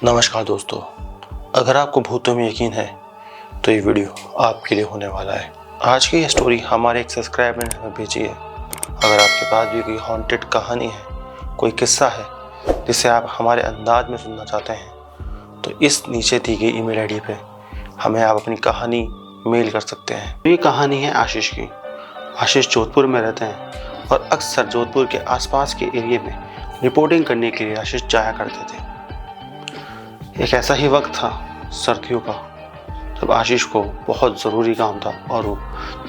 नमस्कार दोस्तों, अगर आपको भूतों में यकीन है तो ये वीडियो आपके लिए होने वाला है। आज की ये स्टोरी हमारे एक सब्सक्राइबर ने हमें भेजी है। अगर आपके पास भी कोई हॉन्टेड कहानी है, कोई किस्सा है जिसे आप हमारे अंदाज में सुनना चाहते हैं, तो इस नीचे दी गई ईमेल आईडी पे हमें आप अपनी कहानी मेल कर सकते हैं। ये कहानी है आशीष की। आशीष जोधपुर में रहते हैं और अक्सर जोधपुर के आसपास के एरिया में रिपोर्टिंग करने के लिए आशीष जाया करते थे। एक ऐसा ही वक्त था सर्दियों का, जब आशीष को बहुत ज़रूरी काम था और वो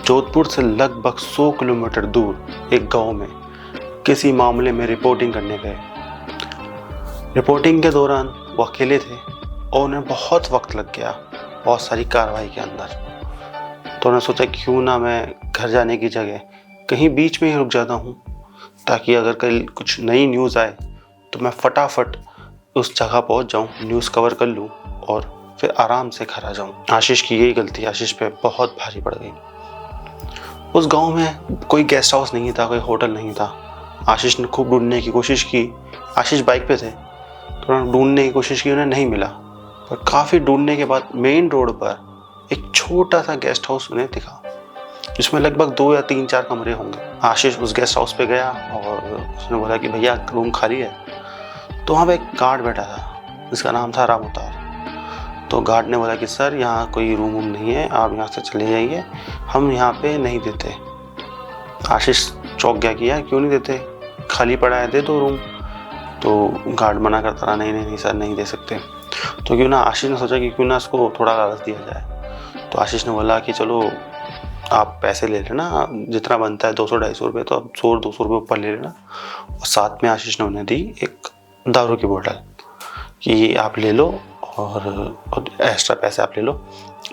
जोधपुर से लगभग 100 किलोमीटर दूर एक गांव में किसी मामले में रिपोर्टिंग करने गए। रिपोर्टिंग के दौरान वो अकेले थे और उन्हें बहुत वक्त लग गया बहुत सारी कार्रवाई के अंदर। तो उन्होंने सोचा क्यों ना मैं घर जाने की जगह कहीं बीच में ही रुक जाता हूँ, ताकि अगर कल कुछ नई न्यूज़ आए तो मैं फटाफट उस जगह पहुंच जाऊं, न्यूज़ कवर कर लूं और फिर आराम से घर आ जाऊं। आशीष की यही गलती आशीष पे बहुत भारी पड़ गई। उस गांव में कोई गेस्ट हाउस नहीं था, कोई होटल नहीं था। आशीष ने खूब ढूंढने की कोशिश की। आशीष बाइक पे थे तो उन्होंने ढूंढने की कोशिश की, उन्हें नहीं मिला। पर काफ़ी ढूंढने के बाद मेन रोड पर एक छोटा सा गेस्ट हाउस उन्हें दिखा, जिसमें लगभग 2 या 3-4 कमरे होंगे। आशीष उस गेस्ट हाउस पे गया और उसने बोला कि भैया रूम खाली है। तो वहाँ पे एक गार्ड बैठा था जिसका नाम था रामोतार। तो गार्ड ने बोला कि सर यहाँ कोई रूम नहीं है, आप यहाँ से चले जाइए, हम यहाँ पे नहीं देते। आशीष चौंक गया कि यार क्यों नहीं देते, खाली पड़ा है, दे दो रूम। तो गार्ड मना करता रहा, नहीं नहीं नहीं सर नहीं दे सकते। तो क्यों ना आशीष ने सोचा कि क्यों ना इसको थोड़ा लालच दिया जाए। तो आशीष ने बोला कि चलो आप पैसे ले लेना, जितना बनता है 200-250 रुपये, तो आप 100-200 रुपये ऊपर ले लेना। और साथ में आशीष ने उन्हें दी एक दारू की बोतल कि आप ले लो और एक्स्ट्रा पैसे आप ले लो,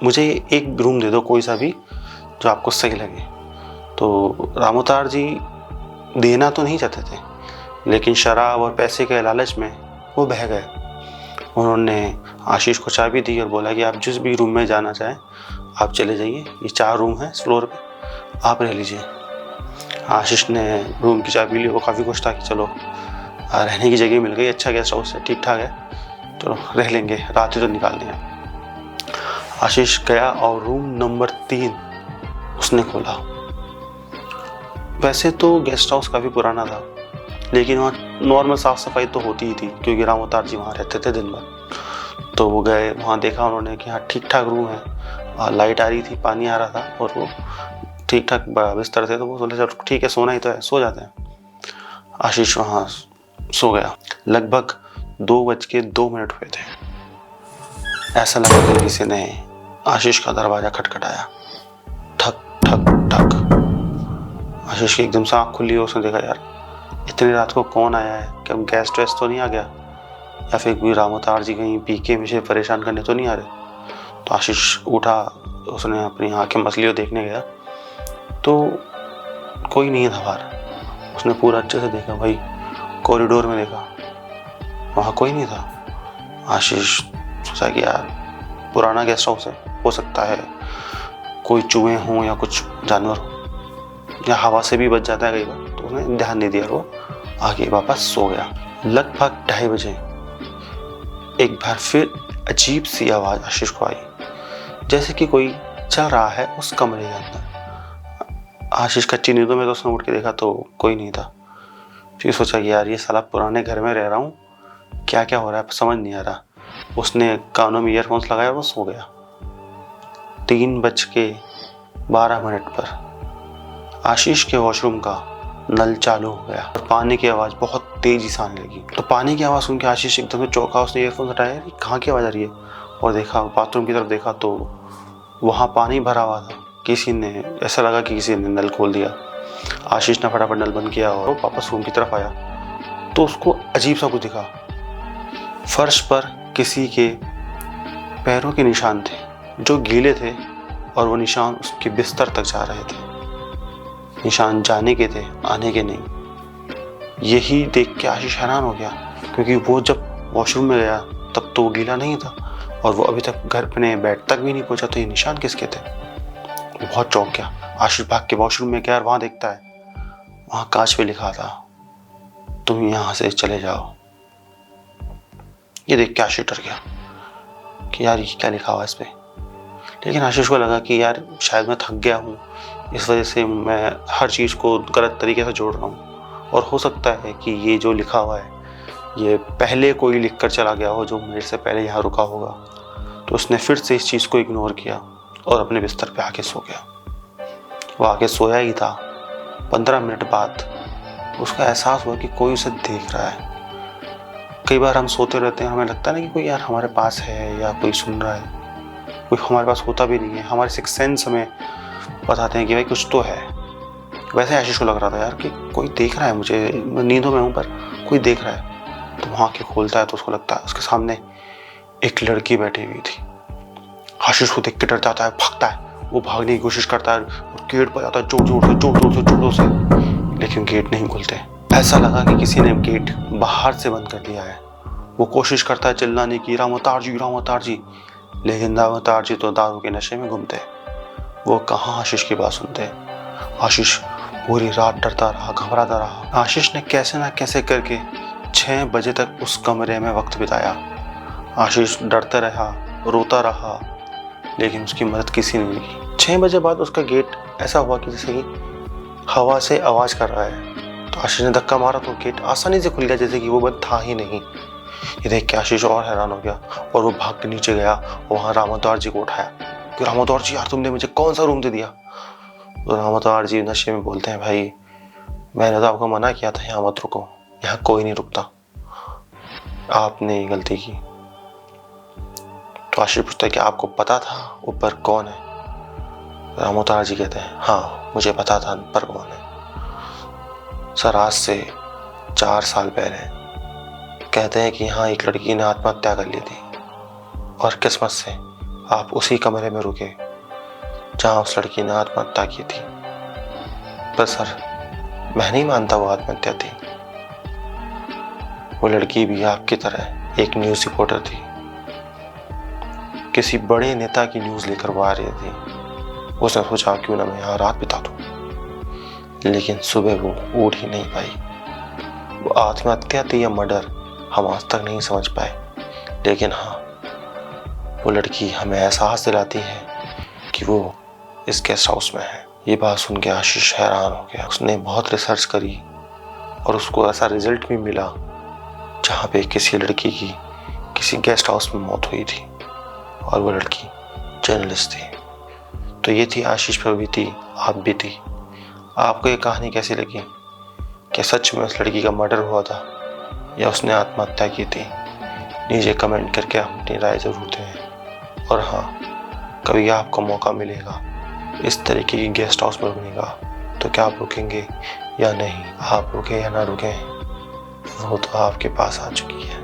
मुझे एक रूम दे दो कोई सा भी जो आपको सही लगे। तो रामोतार जी देना तो नहीं चाहते थे, लेकिन शराब और पैसे के लालच में वो बह गए। उन्होंने आशीष को चाबी दी और बोला कि आप जिस भी रूम में जाना चाहें आप चले जाइए, ये 4 रूम हैं इस फ्लोर पे, आप रह लीजिए। आशीष ने रूम की चाबी ली। वो काफ़ी खुश था कि चलो रहने की जगह मिल गई, अच्छा गेस्ट हाउस है, ठीक ठाक है, चलो रह लेंगे, रात ही तो निकालनी है। आशीष गया और रूम नंबर 3 उसने खोला। वैसे तो गेस्ट हाउस काफ़ी पुराना था, लेकिन वहाँ नॉर्मल साफ़ सफाई तो होती ही थी क्योंकि रामोतार जी वहाँ रहते थे दिन भर। तो वो गए, वहाँ देखा उन्होंने कि हाँ ठीक ठाक रूम है, लाइट आ रही थी, पानी आ रहा था और वो ठीक ठाक बिस्तर थे। तो वो बोले चलो ठीक है, सोना ही तो है, सो जाते हैं। आशीष वहाँ सो गया। लगभग 2:02 हुए थे। ऐसा लगा कि किसी ने आशीष का दरवाजा खटखटाया, ठक ठक ठक। आशीष की एकदम से आँख खुली और उसने देखा यार इतनी रात को कौन आया है, क्या गेस्ट वेस्ट तो नहीं आ गया, या फिर कोई रामोतार जी कहीं पी के मुझे परेशान करने तो नहीं आ रहे। तो आशीष उठा, उसने अपनी आँखें मसली और देखने गया तो कोई नहीं था बाहर। उसने पूरा अच्छे से देखा, भाई कॉरिडोर में देखा, वहाँ कोई नहीं था। आशीष सोचा कि यार पुराना गेस्ट हाउस है, हो सकता है कोई चूहे हों या कुछ जानवर हो, या हवा से भी बच जाता है कई बार। तो उसने ध्यान नहीं दिया, वो आगे वापस सो गया। लगभग 2:30 बजे एक बार फिर अजीब सी आवाज़ आशीष को आई, जैसे कि कोई चल रहा है उस कमरे के अंदर। आशीष कच्ची नींदों में तो उसने उठ के देखा तो कोई नहीं था। फिर सोचा कि यार ये साला पुराने घर में रह रहा हूँ, क्या क्या हो रहा है समझ नहीं आ रहा। उसने कानों में ईयरफोन्स लगाया और वो सो गया। 3:12 पर आशीष के वॉशरूम का नल चालू हो गया और पानी की आवाज़ बहुत तेजी से आने लगी। तो पानी की आवाज़ सुन के आशीष एकदम से चौंका। उसने ईयरफोन्स हटाया, कहाँ की आवाज़ आ रही है, और देखा बाथरूम की तरफ देखा तो वहाँ पानी भरा हुआ था। किसी ने, ऐसा लगा कि किसी ने नल खोल दिया। आशीष ने फटाफट नल बंद किया और वापस रूम की तरफ आया तो उसको अजीब सा कुछ दिखा। फर्श पर किसी के पैरों के निशान थे जो गीले थे और वो निशान उसके बिस्तर तक जा रहे थे। निशान जाने के थे, आने के नहीं। यही देख के आशीष हैरान हो गया, क्योंकि वो जब वॉशरूम में गया तब तो वो गीला नहीं था और वो अभी तक घर अपने बेड तक भी नहीं पहुंचा। तो ये निशान किसके थे? वो बहुत चौंक गया। आशीष भाग के वॉशरूम में गया और वहाँ देखता है, वहाँ कांच पे लिखा था, तुम यहाँ से चले जाओ। ये देख के आशीष डर गया कि यार ये क्या लिखा हुआ है इस पे। लेकिन आशीष को लगा कि यार शायद मैं थक गया हूँ, इस वजह से मैं हर चीज़ को गलत तरीके से जोड़ रहा हूँ, और हो सकता है कि ये जो लिखा हुआ है ये पहले कोई लिख कर चला गया हो जो मेरे से पहले यहाँ रुका होगा। तो उसने फिर से इस चीज़ को इग्नोर किया और अपने बिस्तर पे आके सो गया। वो आके सोया ही था, 15 मिनट बाद उसका एहसास हुआ कि कोई उसे देख रहा है। कई बार हम सोते रहते हैं, हमें लगता है ना कि कोई यार हमारे पास है या कोई सुन रहा है, कोई हमारे पास होता भी नहीं है। हमारे सिक्स सेंस हमें बताते हैं कि भाई कुछ तो है। वैसे आशीष को लग रहा था यार कि कोई देख रहा है मुझे, नींदों में हूँ पर कोई देख रहा है। तो वहाँ आँखें खोलता है तो उसको लगता है उसके सामने एक लड़की बैठी हुई थी। आशीष को देख के डर जाता है, भागता है, वो भागने की कोशिश करता है और गेट पर जाता है जोर से, लेकिन गेट नहीं खुलते। ऐसा लगा कि किसी ने गेट बाहर से बंद कर दिया है। वो कोशिश करता है चिल्लाने की, राम अवतार जी, लेकिन राम अवतार जी तो दारू के नशे में घूमते। वो कहाँ आशीष की बात सुनते। आशीष पूरी रात डरता रहा, घबराता रहा। आशीष ने कैसे ना कैसे करके 6 बजे तक उस कमरे में वक्त बिताया। आशीष डरता रहा, रोता रहा, लेकिन उसकी मदद किसी ने नहीं की। 6 बजे बाद उसका गेट ऐसा हुआ कि जैसे कि हवा से आवाज कर रहा है। तो आशीष ने धक्का मारा तो गेट आसानी से खुल गया, जैसे कि वो बंद था ही नहीं। ये देख के आशीष और हैरान हो गया और वो भाग के नीचे गया और वहाँ रामोद्वार जी को उठाया कि रामोद्वार जी यार तुमने मुझे कौन सा रूम दे दिया। तो रामोद्वार जी नशे में बोलते हैं, भाई मैंने तो आपको मना किया था यहाँ मत रुको, यहाँ कोई नहीं रुकता, आपने ही गलती की। तो आशीष पूछता है कि आपको पता था ऊपर कौन है। रामोद्वार जी कहते हैं हाँ मुझे पता था ऊपर कौन है सर, आज से 4 साल पहले। कहते हैं कि यहाँ एक लड़की ने आत्महत्या कर ली थी और किस्मत से आप उसी कमरे में रुके जहाँ उस लड़की ने आत्महत्या की थी। पर सर मैं नहीं मानता वो आत्महत्या थी। वो लड़की भी आपकी तरह एक न्यूज़ रिपोर्टर थी, किसी बड़े नेता की न्यूज़ लेकर वो आ रही थी। उसने सोचा क्यों ना मैं यहाँ रात बिता दूँ, लेकिन सुबह वो उठ ही नहीं पाई। वो आत्महत्या थी या मर्डर हम आज तक नहीं समझ पाए, लेकिन हाँ वो लड़की हमें एहसास दिलाती है कि वो इस गेस्ट हाउस में है। ये बात सुन के आशीष हैरान हो गया। उसने बहुत रिसर्च करी और उसको ऐसा रिजल्ट भी मिला जहाँ पे किसी लड़की की किसी गेस्ट हाउस में मौत हुई थी और वो लड़की जर्नलिस्ट थी। तो ये थी आशीष पर भी थी, आप भी थी। आपको ये कहानी कैसी लगी? क्या सच में उस लड़की का मर्डर हुआ था या उसने आत्महत्या की थी? नीचे कमेंट करके अपनी राय ज़रूर दें। और हाँ, कभी आपको मौका मिलेगा इस तरीके की गेस्ट हाउस में रुकने का तो क्या आप रुकेंगे या नहीं? आप रुके या ना रुकें वो तो आपके पास आ चुकी है।